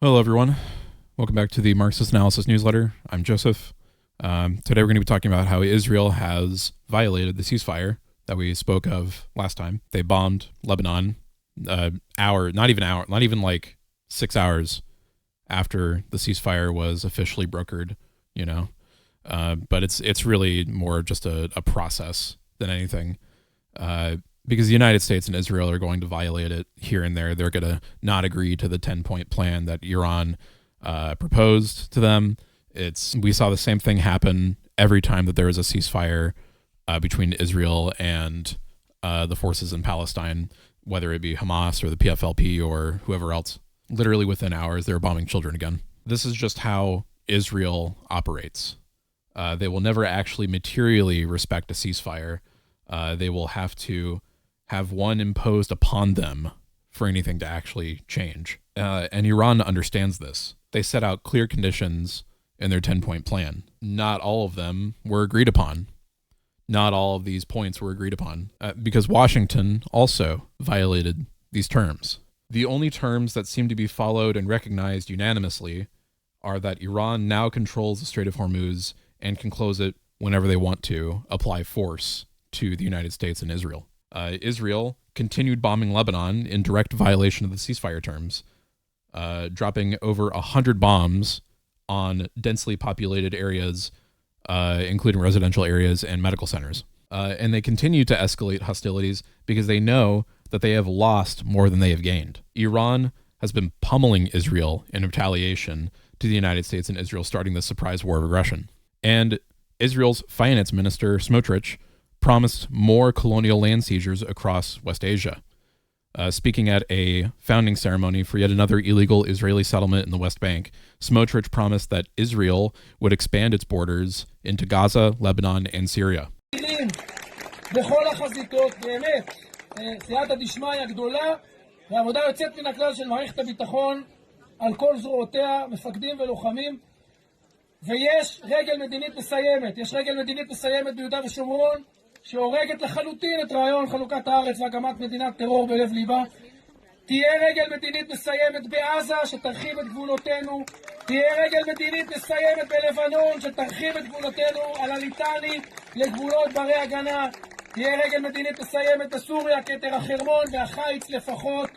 Hello, everyone. Welcome back to the Marxist Analysis newsletter. I'm Joseph. Today we're going to be talking about how Israel has violated the ceasefire that we spoke of last time. They bombed Lebanon not even like 6 hours after the ceasefire was officially brokered, But it's really more just a process than anything. Because the United States and Israel are going to violate it here and there. They're going to not agree to the 10-point plan that Iran proposed to them. We saw the same thing happen every time that there was a ceasefire between Israel and the forces in Palestine, whether it be Hamas or the PFLP or whoever else. Literally within hours, they were bombing children again. This is just how Israel operates. They will never actually materially respect a ceasefire. They will have to have one imposed upon them for anything to actually change. And Iran understands this. They set out clear conditions in their 10-point plan. Not all of them were agreed upon. Not all of these points were agreed upon because Washington also violated these terms. The only terms that seem to be followed and recognized unanimously are that Iran now controls the Strait of Hormuz and can close it whenever they want to apply force to the United States and Israel. Israel continued bombing Lebanon in direct violation of the ceasefire terms, dropping over 100 bombs on densely populated areas, including residential areas and medical centers. And they continue to escalate hostilities because they know that they have lost more than they have gained. Iran has been pummeling Israel in retaliation to the United States and Israel starting this surprise war of aggression. And Israel's finance minister, Smotrich, promised more colonial land seizures across West Asia. Speaking at a founding ceremony for yet another illegal Israeli settlement in the West Bank, Smotrich promised that Israel would expand its borders into Gaza, Lebanon, and Syria. ויש רגל מדינית מסיימת, יש רגל מדינית מסיימת ביהודה ושומרון שהורגת לחלוטין את רעיון חלוקת הארץ והקמת מדינת טרור בלב ליבה. תהיה רגל מדינית מסיימת בעזה שתרחיב את גבולותינו, תהיה רגל מדינית מסיימת בלבנון שתרחיב את גבולותינו על הליטני לגבולות ברי הגנה, תהיה רגל מדינית מסיימת בסוריה כתר החרמון והחיץ לפחות.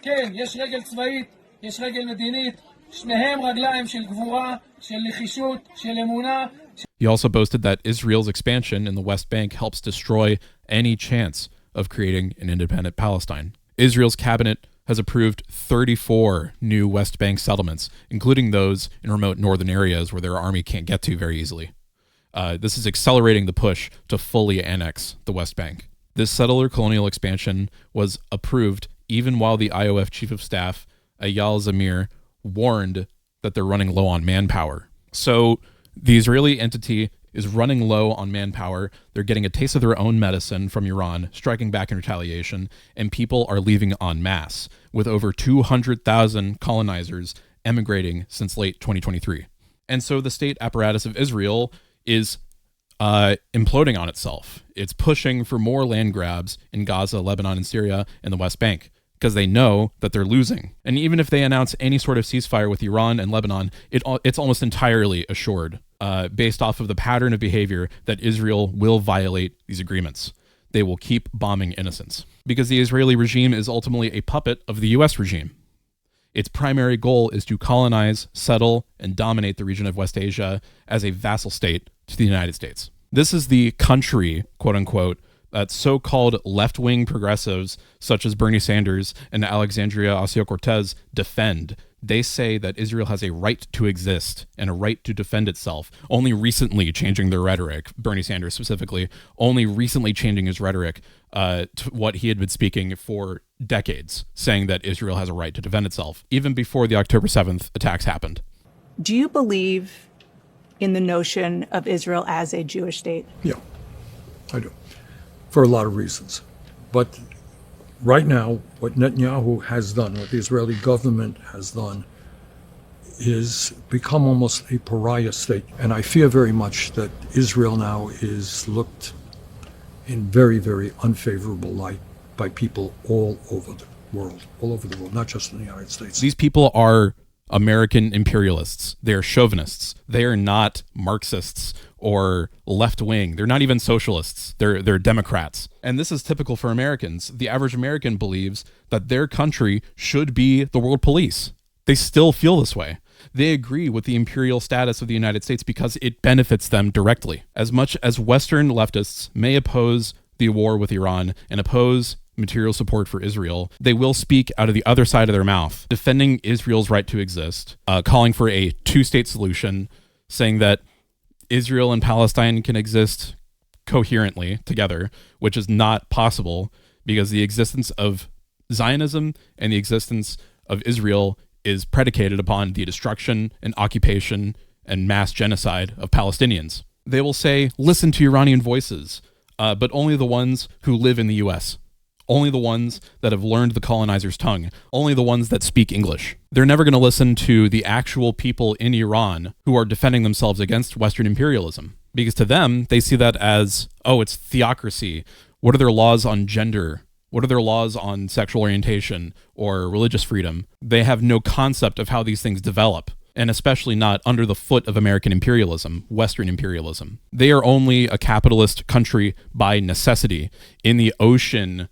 כן, יש רגל צבאית, יש רגל מדינית, שניהם רגליים של גבורה, של נחישות, של אמונה. He also boasted that Israel's expansion in the West Bank helps destroy any chance of creating an independent Palestine. Israel's cabinet has approved 34 new West Bank settlements, including those in remote northern areas where their army can't get to very easily. This is accelerating the push to fully annex the West Bank. This settler colonial expansion was approved even while the IOF Chief of Staff, Eyal Zamir, warned that they're running low on manpower. So the Israeli entity is running low on manpower. They're getting a taste of their own medicine from Iran, striking back in retaliation, and people are leaving en masse, with over 200,000 colonizers emigrating since late 2023. And so the state apparatus of Israel is imploding on itself. It's pushing for more land grabs in Gaza, Lebanon, and Syria, and the West Bank, because they know that they're losing. And even if they announce any sort of ceasefire with Iran and Lebanon, it's almost entirely assured, based off of the pattern of behavior that Israel will violate these agreements. They will keep bombing innocents, because the Israeli regime is ultimately a puppet of the U.S. regime. Its primary goal is to colonize, settle, and dominate the region of West Asia as a vassal state to the United States. This is the country, quote unquote, that so-called left-wing progressives such as Bernie Sanders and Alexandria Ocasio-Cortez defend. They say that Israel has a right to exist and a right to defend itself, only recently changing their rhetoric, Bernie Sanders specifically, only recently changing his rhetoric to what he had been speaking for decades, saying that Israel has a right to defend itself, even before the October 7th attacks happened. Do you believe in the notion of Israel as a Jewish state? Yeah, I do. For a lot of reasons. But right now, what Netanyahu has done, what the Israeli government has done, is become almost a pariah state. And I fear very much that Israel now is looked in very, very unfavorable light by people all over the world, not just in the United States. These people are American imperialists. They're chauvinists. They are not Marxists or left-wing. They're not even socialists. They're Democrats. And this is typical for Americans. The average American believes that their country should be the world police. They still feel this way. They agree with the imperial status of the United States because it benefits them directly. As much as Western leftists may oppose the war with Iran and oppose material support for Israel, they will speak out of the other side of their mouth, defending Israel's right to exist, calling for a two-state solution, saying that Israel and Palestine can exist coherently together, which is not possible because the existence of Zionism and the existence of Israel is predicated upon the destruction and occupation and mass genocide of Palestinians. They will say, listen to Iranian voices, but only the ones who live in the US. Only the ones that have learned the colonizer's tongue. Only the ones that speak English. They're never going to listen to the actual people in Iran who are defending themselves against Western imperialism. Because to them, they see that as, oh, it's theocracy. What are their laws on gender? What are their laws on sexual orientation or religious freedom? They have no concept of how these things develop, and especially not under the foot of American imperialism, Western imperialism. They are only a capitalist country by necessity in the ocean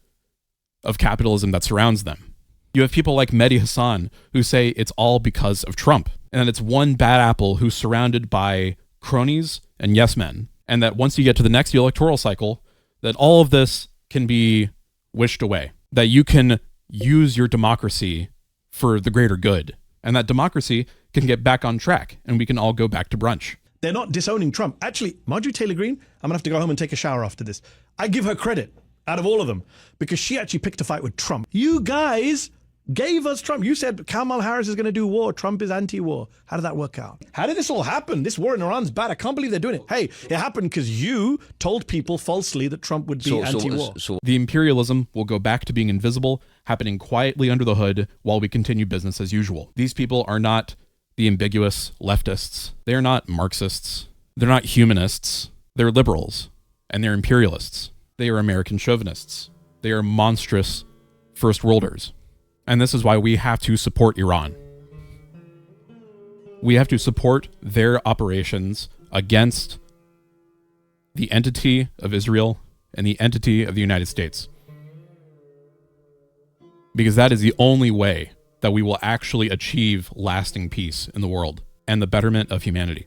of capitalism that surrounds them. You have people like Mehdi Hassan who say it's all because of Trump, and that it's one bad apple who's surrounded by cronies and yes men, and that once you get to the next electoral cycle, that all of this can be wished away, that you can use your democracy for the greater good, and that democracy can get back on track, and we can all go back to brunch. They're not disowning Trump. Actually, Marjorie Taylor Greene, I'm going to have to go home and take a shower after this. I give her credit out of all of them because she actually picked a fight with Trump. You guys gave us Trump. You said Kamala Harris is going to do war. Trump is anti-war. How did that work out? How did this all happen? This war in Iran's bad. I can't believe they're doing it. Hey, it happened because you told people falsely that Trump would be anti-war. The imperialism will go back to being invisible, happening quietly under the hood while we continue business as usual. These people are not the ambiguous leftists. They are not Marxists. They're not humanists. They're liberals, and they're imperialists. They are American chauvinists. They are monstrous first worlders. And this is why we have to support Iran. We have to support their operations against the entity of Israel and the entity of the United States. Because that is the only way that we will actually achieve lasting peace in the world and the betterment of humanity.